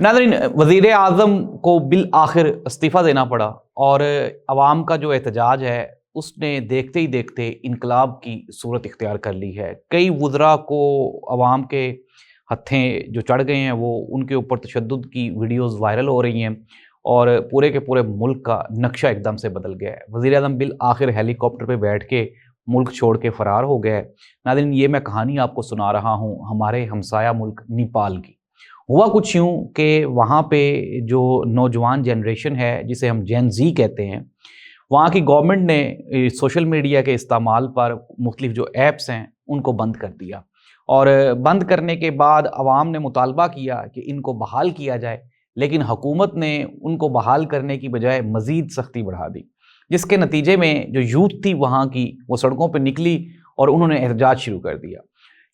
नाज़रीन, वज़ीर आज़म को बिल आखिर इस्तीफ़ा देना पड़ा और अवाम का जो एहतजाज है उसने देखते ही देखते इनकलाब की सूरत इख्तियार कर ली है। कई वुज़रा को अवाम के हत्थें जो चढ़ गए हैं, वो उनके ऊपर तशद्दुद की वीडियोज़ वायरल हो रही हैं और पूरे के पूरे मुल्क का नक्शा एकदम से बदल गया है। वज़ीर आज़म बिल आखिर हेलीकॉप्टर पे बैठ के मुल्क छोड़ के फ़रार हो गया है। नाज़रीन, ये मैं कहानी आपको सुना रहा हूँ हमारे हमसाया मुल्क नेपाल की। हुआ कुछ यूँ कि वहाँ पे जो नौजवान जनरेशन है, जिसे हम जेन ज़ी कहते हैं, वहाँ की गवर्नमेंट ने सोशल मीडिया के इस्तेमाल पर मुख्तलिफ जो ऐप्स हैं उनको बंद कर दिया और बंद करने के बाद अवाम ने मुतालबा किया कि इनको बहाल किया जाए, लेकिन हुकूमत ने उनको बहाल करने की बजाय मज़ीद सख्ती बढ़ा दी, जिसके नतीजे में जो यूथ थी वहाँ की, वो सड़कों पर निकली और उन्होंने एहतजाज शुरू कर दिया।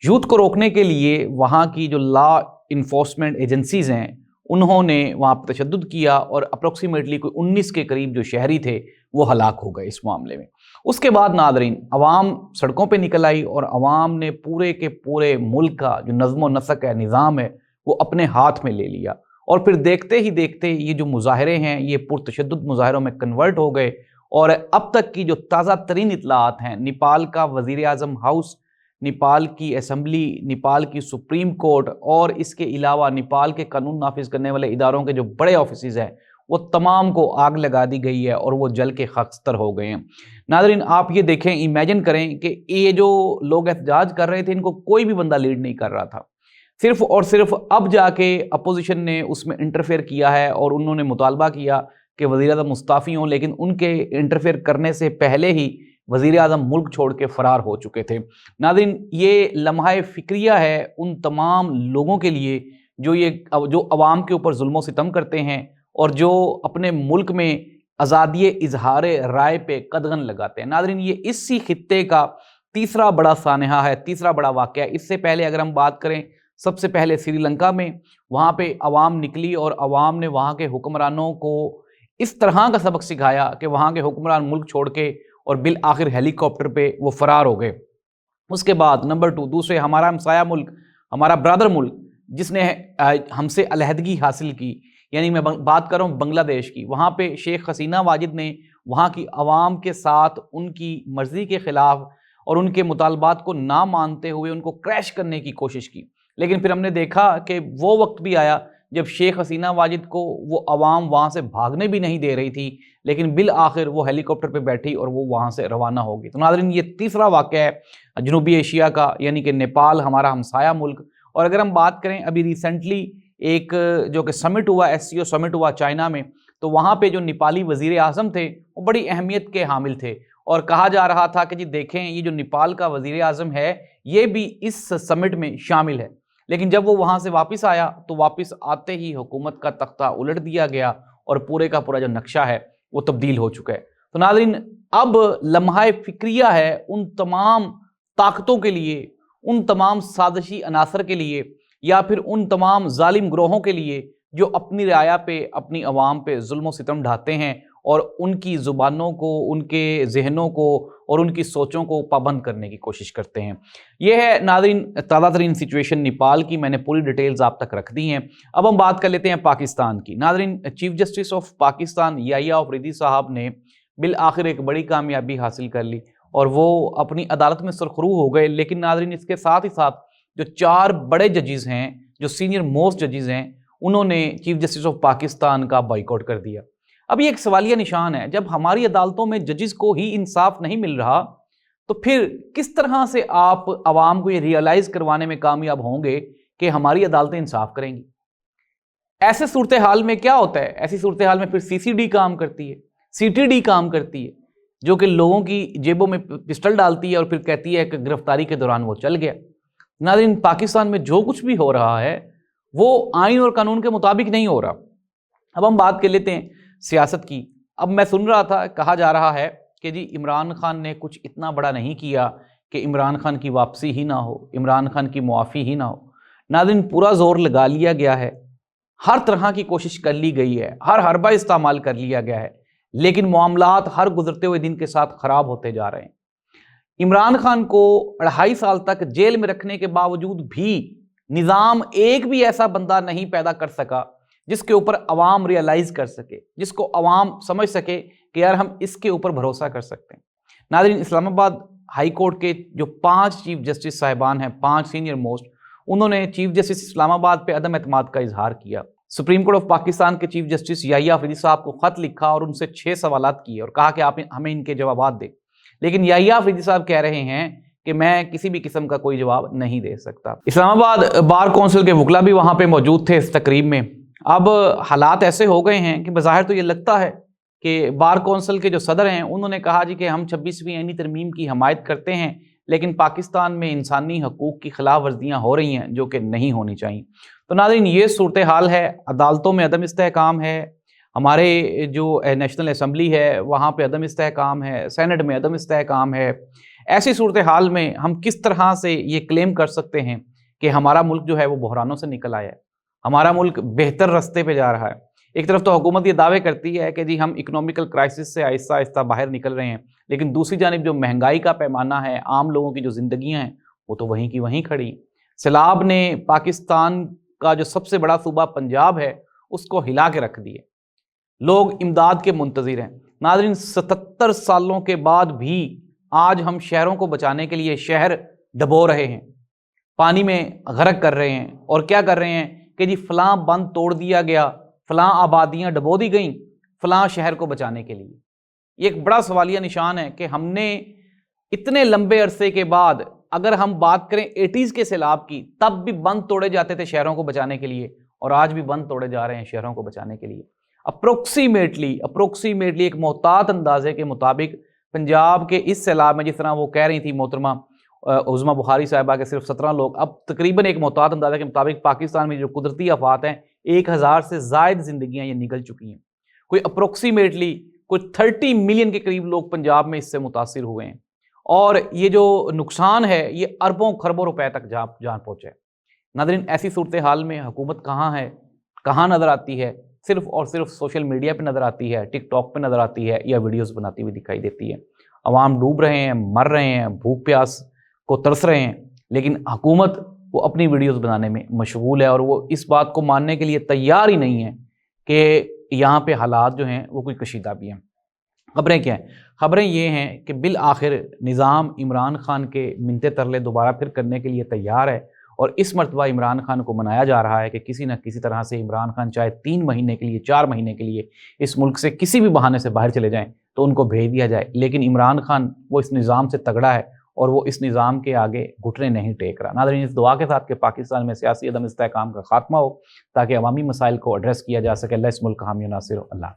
यूथ को रोकने के लिए वहाँ की जो लॉ इन्फोर्समेंट एजेंसीज़ हैं, उन्होंने वहाँ पर तशद्दुद किया और अप्रॉक्सीमेटली कोई 19 के करीब जो शहरी थे वो हलाक हो गए इस मामले में। उसके बाद नादरीन, अवाम सड़कों पे निकल आई और अवाम ने पूरे के पूरे मुल्क का जो नज़्म व नस्क है, निज़ाम है, वो अपने हाथ में ले लिया और फिर देखते ही देखते ये जो मुज़ाहरे हैं ये पुरतशद्दुद मुज़ाहरों में कन्वर्ट हो गए। और अब तक की जो ताज़ा तरीन इत्तलाआत हैं, नेपाल का वज़ीर आज़म हाउस, नेपाल की असम्बली, नेपाल की सुप्रीम कोर्ट और इसके अलावा नेपाल के कानून नाफिज करने वाले इदारों के जो बड़े ऑफिसेज़ हैं, वो तमाम को आग लगा दी गई है और वो जल के खाकस्तर हो गए हैं। नाज़रीन, आप ये देखें, इमेजिन करें कि ये जो लोग एहतजाज कर रहे थे, इनको कोई भी बंदा लीड नहीं कर रहा था। सिर्फ और सिर्फ अब जाके अपोजिशन ने उसमें इंटरफेयर किया है और उन्होंने मुतालबा किया कि वज़ीर आज़म मुस्ताफ़ी हों, लेकिन उनके इंटरफेयर करने से पहले ही वज़ीर आज़म मुल्क छोड़ के फ़रार हो चुके थे। नाज़रीन, ये लम्हा फ़िक्रिया है उन तमाम लोगों के लिए जो अवाम के ऊपर ज़ुल्म व सितम करते हैं और जो अपने मुल्क में आज़ादी इज़हार राय पे कदगन लगाते हैं। नाज़रीन, ये इसी खित्ते का तीसरा बड़ा सानहा है, तीसरा बड़ा वाक़या है। इससे पहले अगर हम बात करें, सबसे पहले श्रीलंका में, वहाँ पे अवाम निकली और अवाम ने वहाँ के हुक्मरानों को इस तरह का सबक सिखाया कि वहाँ के हुक्मरान मुल्क छोड़ के और बिल आखिर हेलीकॉप्टर पे वो फ़रार हो गए। उसके बाद नंबर 2, दूसरे हमारा हमसाया मुल्क, हमारा ब्रदर मुल्क, जिसने हमसे अलहदगी हासिल की, यानी मैं बात कर रहा हूँ बांग्लादेश की। वहाँ पे शेख हसीना वाजिद ने वहाँ की आवाम के साथ उनकी मर्ज़ी के ख़िलाफ़ और उनके मुतालबात को ना मानते हुए उनको क्रैश करने की कोशिश की। लेकिन फिर हमने देखा कि वो वक्त भी आया जब शेख हसीना वाजिद को वो अवाम वहाँ से भागने भी नहीं दे रही थी, लेकिन बिल आखिर वो हेलीकॉप्टर पे बैठी और वो वहाँ से रवाना होगी। तो नाज़रीन, ये तीसरा वाक़या है जनूबी एशिया का, यानी कि नेपाल, हमारा हमसाया मुल्क। और अगर हम बात करें, अभी रिसेंटली एक जो कि समिट हुआ, एससीओ समिट हुआ चाइना में, तो वहाँ पे जो नेपाली वज़ीर आज़म थे वो बड़ी अहमियत के हामिल थे और कहा जा रहा था कि जी देखें, ये जो नेपाल का वज़ीर आज़म है ये भी इस समिट में शामिल है। लेकिन जब वो वहाँ से वापस आया तो वापस आते ही हुकूमत का तख्ता उलट दिया गया और पूरे का पूरा जो नक्शा है वो तब्दील हो चुका है। तो नाज़रीन, अब लम्हा फ़िक्रिया है उन तमाम ताकतों के लिए, उन तमाम साजिशी अनासर के लिए, या फिर उन तमाम जालिम ग्रोहों के लिए जो अपनी राया पे, अपनी अवाम पे जुल्म व सितम ढाते हैं और उनकी ज़ुबानों को, उनके जहनों को और उनकी सोचों को पाबंद करने की कोशिश करते हैं। यह है नाज़रीन ताज़ा तरीन सिचुएशन नेपाल की। मैंने पूरी डिटेल्स आप तक रख दी हैं। अब हम बात कर लेते हैं पाकिस्तान की। नाज़रीन, chief justice of Pakistan Yahya Afridi साहब ने बिल आखिर एक बड़ी कामयाबी हासिल कर ली और वो अपनी अदालत में सुरखरू हो गए। लेकिन नाज़रीन, इसके साथ ही साथ जो 4 बड़े जजेस हैं, जो सीनियर मोस्ट जजेस हैं, उन्होंने चीफ जस्टिस ऑफ पाकिस्तान का बॉयकॉट कर दिया। अब ये एक सवालिया निशान है, जब हमारी अदालतों में जजेस को ही इंसाफ नहीं मिल रहा तो फिर किस तरह से आप आवाम को ये रियलाइज करवाने में कामयाब होंगे कि हमारी अदालतें इंसाफ करेंगी। ऐसे सूरत हाल में क्या होता है, ऐसी सूरत हाल में फिर सीसीडी काम करती है, सीटीडी काम करती है, जो कि लोगों की जेबों में पिस्टल डालती है और फिर कहती है कि गिरफ्तारी के दौरान वो चल गया। नाज़रीन, पाकिस्तान में जो कुछ भी हो रहा है वो आइन और कानून के मुताबिक नहीं हो रहा। अब हम बात कर लेते हैं सियासत की। अब मैं सुन रहा था, कहा जा रहा है कि जी इमरान खान ने कुछ इतना बड़ा नहीं किया कि इमरान खान की वापसी ही ना हो, इमरान खान की मुआफ़ी ही ना हो। नाज़रीन, पूरा जोर लगा लिया गया है, हर तरह की कोशिश कर ली गई है, हर हरबा इस्तेमाल कर लिया गया है, लेकिन मामलात हर गुजरते हुए दिन के साथ ख़राब होते जा रहे हैं। इमरान खान को 2.5 साल तक जेल में रखने के बावजूद भी निज़ाम एक भी ऐसा बंदा नहीं पैदा कर सका جس کے اوپر عوام ریئلائز کر سکے، جس کو عوام سمجھ سکے کہ یار ہم اس کے اوپر بھروسہ کر سکتے ہیں۔ ناظرین، اسلام آباد ہائی کورٹ کے جو 5 چیف جسٹس صاحبان ہیں، 5 سینئر موسٹ، انہوں نے چیف جسٹس اسلام آباد پہ عدم اعتماد کا اظہار کیا۔ سپریم کورٹ آف پاکستان کے چیف جسٹس یحییٰ آفریدی صاحب کو خط لکھا اور ان سے 6 سوالات کیے اور کہا کہ آپ ہمیں ان کے جوابات دیں، لیکن یحییٰ آفریدی صاحب کہہ رہے ہیں کہ میں کسی بھی قسم کا کوئی جواب نہیں دے سکتا۔ اسلام آباد بار کونسل کے وکلاء بھی وہاں پہ موجود تھے اس تقریب میں۔ اب حالات ایسے ہو گئے ہیں کہ بظاہر تو یہ لگتا ہے کہ بار کونسل کے جو صدر ہیں انہوں نے کہا جی کہ ہم 26ویں آئینی ترمیم کی حمایت کرتے ہیں، لیکن پاکستان میں انسانی حقوق کی خلاف ورزیاں ہو رہی ہیں جو کہ نہیں ہونی چاہیے۔ تو ناظرین، یہ صورتحال ہے، عدالتوں میں عدم استحکام ہے، ہمارے جو نیشنل اسمبلی ہے وہاں پہ عدم استحکام ہے، سینٹ میں عدم استحکام ہے۔ ایسی صورتحال میں ہم کس طرح سے یہ کلیم کر سکتے ہیں کہ ہمارا ملک جو ہے وہ بحرانوں سے نکل آیا ہے، ہمارا ملک بہتر رستے پہ جا رہا ہے؟ ایک طرف تو حکومت یہ دعوے کرتی ہے کہ جی ہم اکنومیکل کرائسس سے آہستہ آہستہ باہر نکل رہے ہیں، لیکن دوسری جانب جو مہنگائی کا پیمانہ ہے، عام لوگوں کی جو زندگیاں ہیں وہ تو وہیں کی وہیں کھڑی۔ سیلاب نے پاکستان کا جو سب سے بڑا صوبہ پنجاب ہے اس کو ہلا کے رکھ دیے، لوگ امداد کے منتظر ہیں۔ ناظرین، 77 سالوں کے بعد بھی آج ہم شہروں کو بچانے کے لیے شہر ڈبو رہے ہیں، پانی میں غرق کر رہے ہیں، اور کیا کر رہے ہیں کہ جی فلاں بند توڑ دیا گیا، فلاں آبادیاں ڈبو دی گئیں فلاں شہر کو بچانے کے لیے۔ یہ ایک بڑا سوالیہ نشان ہے کہ ہم نے اتنے لمبے عرصے کے بعد، اگر ہم بات کریں 80s کے سیلاب کی، تب بھی بند توڑے جاتے تھے شہروں کو بچانے کے لیے، اور آج بھی بند توڑے جا رہے ہیں شہروں کو بچانے کے لیے۔ اپروکسیمیٹلی ایک محتاط اندازے کے مطابق پنجاب کے اس سیلاب میں، جس طرح وہ کہہ رہی تھی محترمہ عظمیٰ بخاری صاحبہ کے صرف 17 لوگ، اب تقریباً ایک محتاط اندازے کے مطابق پاکستان میں جو قدرتی آفات ہیں 1000 سے زائد زندگیاں یہ نکل چکی ہیں۔ کوئی اپروکسیمیٹلی کوئی 30 ملین کے قریب لوگ پنجاب میں اس سے متاثر ہوئے ہیں، اور یہ جو نقصان ہے یہ اربوں خربوں روپے تک جان پہنچے۔ ناظرین، ایسی صورتحال میں حکومت کہاں ہے، کہاں نظر آتی ہے؟ صرف اور صرف سوشل میڈیا پہ نظر آتی ہے، ٹک ٹاک پہ نظر آتی ہے، یا ویڈیوز بناتی ہوئی دکھائی دیتی ہے۔ عوام ڈوب رہے ہیں، مر رہے ہیں، بھوک پیاس کو ترس رہے ہیں، لیکن حکومت وہ اپنی ویڈیوز بنانے میں مشغول ہے، اور وہ اس بات کو ماننے کے لیے تیار ہی نہیں ہے کہ یہاں پہ حالات جو ہیں وہ کوئی کشیدہ بھی ہیں۔ خبریں کیا ہیں؟ خبریں یہ ہیں کہ بالآخر نظام عمران خان کے منتے ترلے دوبارہ پھر کرنے کے لیے تیار ہے، اور اس مرتبہ عمران خان کو منایا جا رہا ہے کہ کسی نہ کسی طرح سے عمران خان چاہے 3 مہینے کے لیے، 4 مہینے کے لیے اس ملک سے کسی بھی بہانے سے باہر چلے جائیں تو ان کو بھیج دیا جائے، لیکن عمران خان وہ اس نظام سے تگڑا ہے اور وہ اس نظام کے آگے گھٹنے نہیں ٹیک رہا۔ ناظرین، اس دعا کے ساتھ کہ پاکستان میں سیاسی عدم استحکام کا خاتمہ ہو تاکہ عوامی مسائل کو ایڈریس کیا جا سکے۔ اللہ اس ملک کا حامی و ناصر ہو۔ اللہ